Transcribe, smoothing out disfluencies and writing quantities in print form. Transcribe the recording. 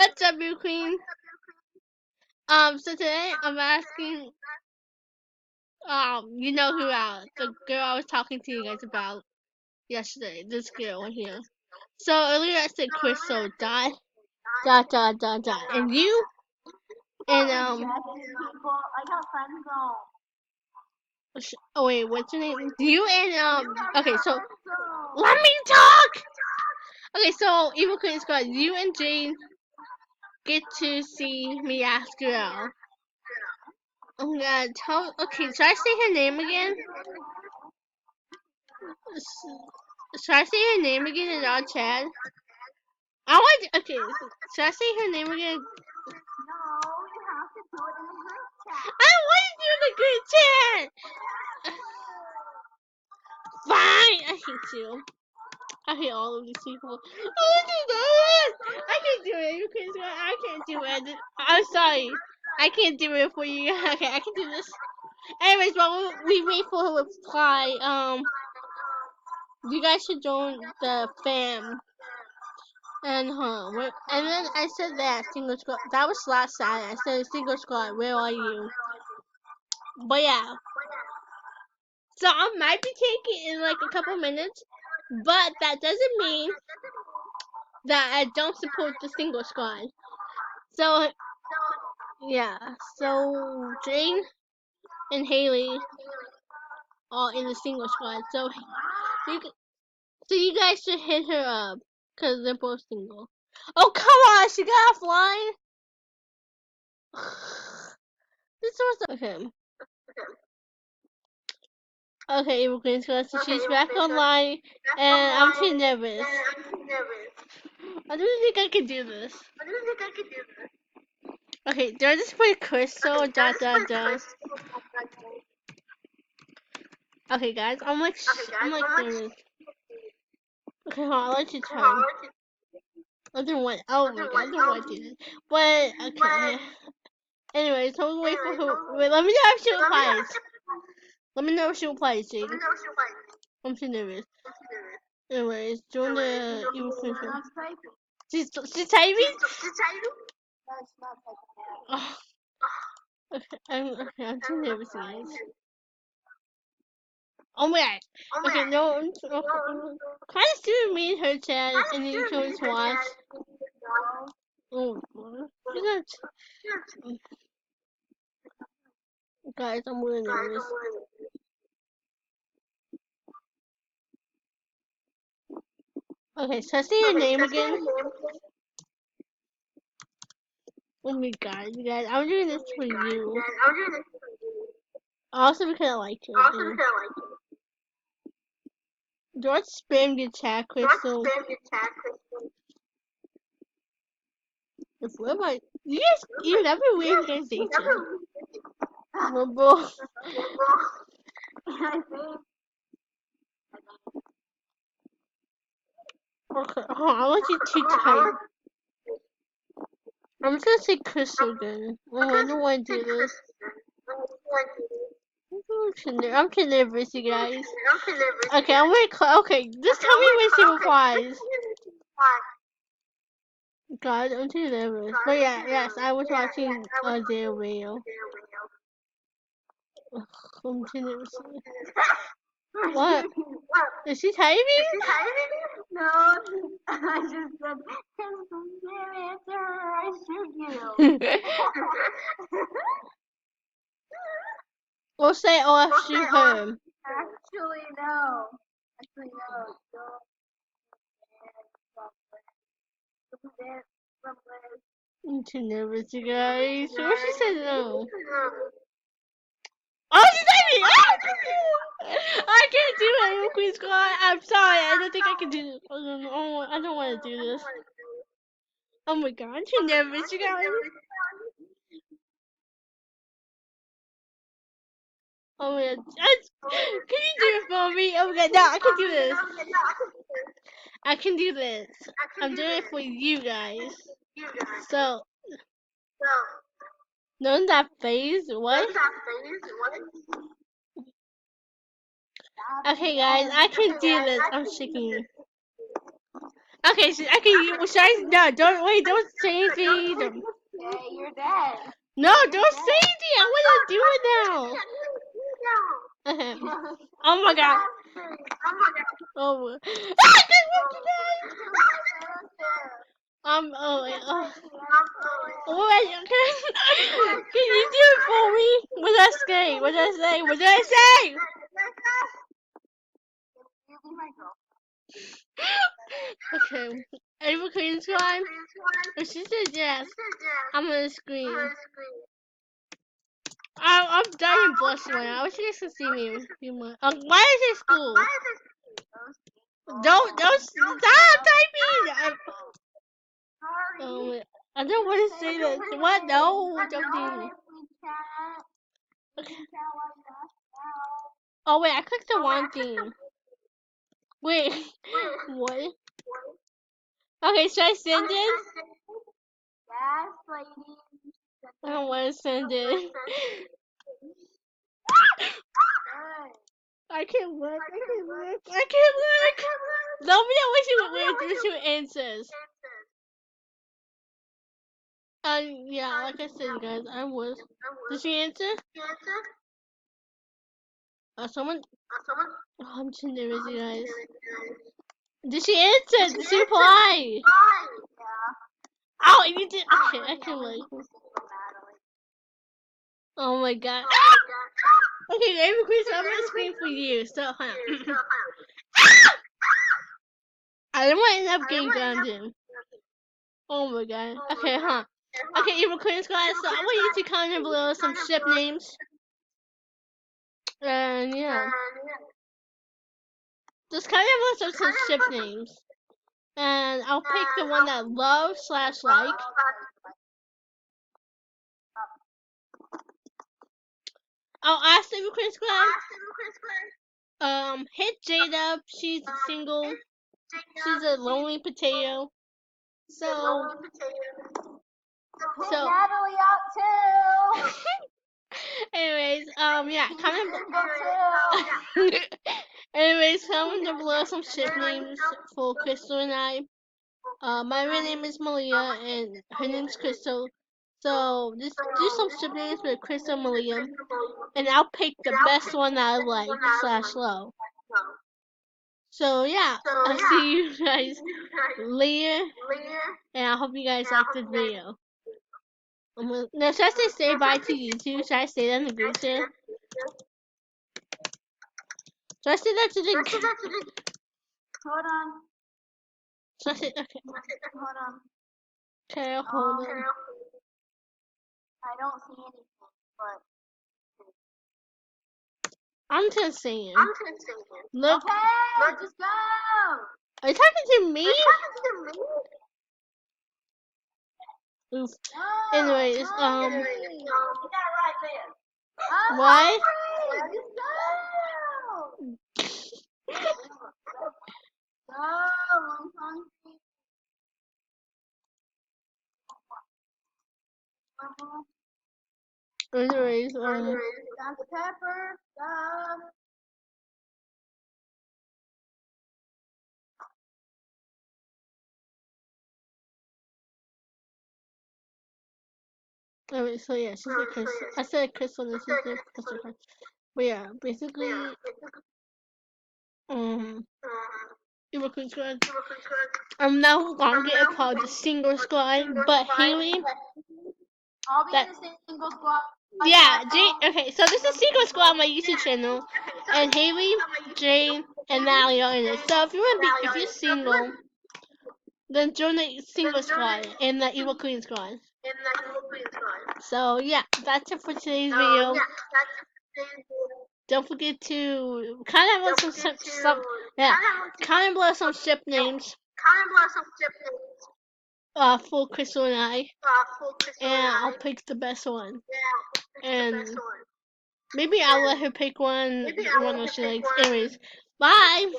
What's up, you queen? So today I'm asking, you know who, the girl I was talking to you guys about yesterday, this girl in here. So earlier I said Crystal dot, and you, and, oh wait, what's your name? You and, okay, so, let me talk! Okay, so, Evil Queen Squad, you and Jane get to see me ask her out. I'm gonna tell, okay, should I say her name again? Should I say her name again in our chat? Okay, should I say her name again? I don't want to do the group chat! Fine! I hate you. I hate all of these people. I want to do it! I can't do it because I can't do it. I'm sorry. I can't do it for you. Okay, I can do this. Anyways, while we wait for her reply, you guys should join the fam. And and then I said that single squad. That was last Saturday. I said single squad. Where are you? But yeah, so I might be taking in like a couple minutes, but that doesn't mean that I don't support the single squad. So yeah, so Jane and Haley are in the single squad. You you guys should hit her up because they're both single. Oh come on, she got offline. This was okay. Okay, Evil Queen Squad, so she's back online, and I'm too nervous. I don't think I can do this. Okay, do I just put Crystal dot? Okay, guys, I'm like nervous. Okay, hold on, I'll let you try. I don't want. Oh my god, I don't want to do this. But okay. Anyways, so wait for her. Wait, let me know if she replies. Let me know if she replies, Jade. I'm too nervous. Anyways, join the Evil Queen Squad. She's typing. Oh, I'm too nervous, guys. Oh my god. Okay, no, kind of stupid me in her chat, and then you can always watch. Oh, you're not. Guys, I'm really nervous. Okay, so I say your name again. Oh my god, you guys, I'm doing this for you. Also because I like you. Don't spam your chat, Crystal. If we're like, you never win against each other. Bro. Okay, I want you to type. I'm just gonna say Crystal again. Oh, I don't want to do this. I'm too nervous, you guys. Okay, I'm gonna okay, just tell me when she replies. God, I'm too nervous. But yeah, yes, I was watching their video. Ugh, I'm too nervous. What? Is she typing? No, I just said, answer her, I shoot you. We'll say, oh, I shoot her. Actually, no. I'm too nervous, you guys. What if she says no? Oh, she's typing! Oh! I can't do it, Evil Queen Squad. I'm sorry. I don't think I can do this. I don't want to do this. Oh my god, I'm too nervous, you guys. Oh my god. Can you do it for me? Oh my god, no, I can do this. I can do this. I'm doing it for you guys. So, none that phase? What? Okay, guys, I can do this. I'm shaking. Okay, should I? No, don't say anything. Okay, you're dead. No, don't say anything. I want to do it now. Okay. Oh my god. Oh. Oh, wait, oh. Wait, can you do it for me? What did I say? What did I say? What did I say? Okay. Ava Queen's climb? If she says yes, I'm gonna scream. I'm dying blushing right now. I wish you guys could see me. Why is it school? Don't stop typing! I don't want to say this. What? No, don't do it. Okay. Oh wait, I clicked the wrong thing. Wait, what? Okay, should I send it? Yes, lady. I don't want to send it. I can't look. I can't look. Let me know what you answers. Yeah, like I said, you guys, I was. Did she answer? Someone. Oh, I'm too nervous, you guys. Did she answer? Did she reply? Oh, you did. Okay, I can look. Oh my god. Okay, Ava Queen, so I'm gonna scream for you. So, I don't want to end up getting grounded. Oh my god. Okay, Okay, Ava Queen Squad, so I want you to comment below some ship names. And yeah. Just comment below some ship names. And I'll pick the one that love/like. I'll ask Ava Queen Squad. Hit Jada. She's single. She's a lonely potato. So Natalie out too. anyways, yeah, anyways, comment down below some ship names for Crystal and I. My real name is Malia and her name's Crystal. So just do some ship names with Crystal and Malia, and I'll pick the best one that I like/low. So yeah, I'll see you guys later, and I hope you guys liked this video. Now, should I say bye to YouTube? Should I say that in the group chat? Should I say that to the... Hold on. Should I say... Okay. Hold on. Okay, hold on. I don't see anything, but... I'm just saying. Look. Okay, just go! Are you talking to me? Oof. Anyways, You got it right there. What? Just go! Go, I'm hungry. Anyways, Dr. Pepper, stop. anyway, so yeah, she's a Crystal. I said Crystal and she's a Crystal. But yeah, basically, Evil Queen Squad. I'm now gonna get called the single squad, but Haley. I'll be in the single squad. Yeah, okay, so this is Single Squad on my YouTube channel, and Haley, Jane, and Natalie are in it. So if you're single, then join the Single Squad and the Evil Queen Squad. So yeah, that's it for today's video. Don't forget to comment below some ship names. For Crystal and I, and I'll pick the best one. And maybe I'll let her pick one she likes. Anyways, bye.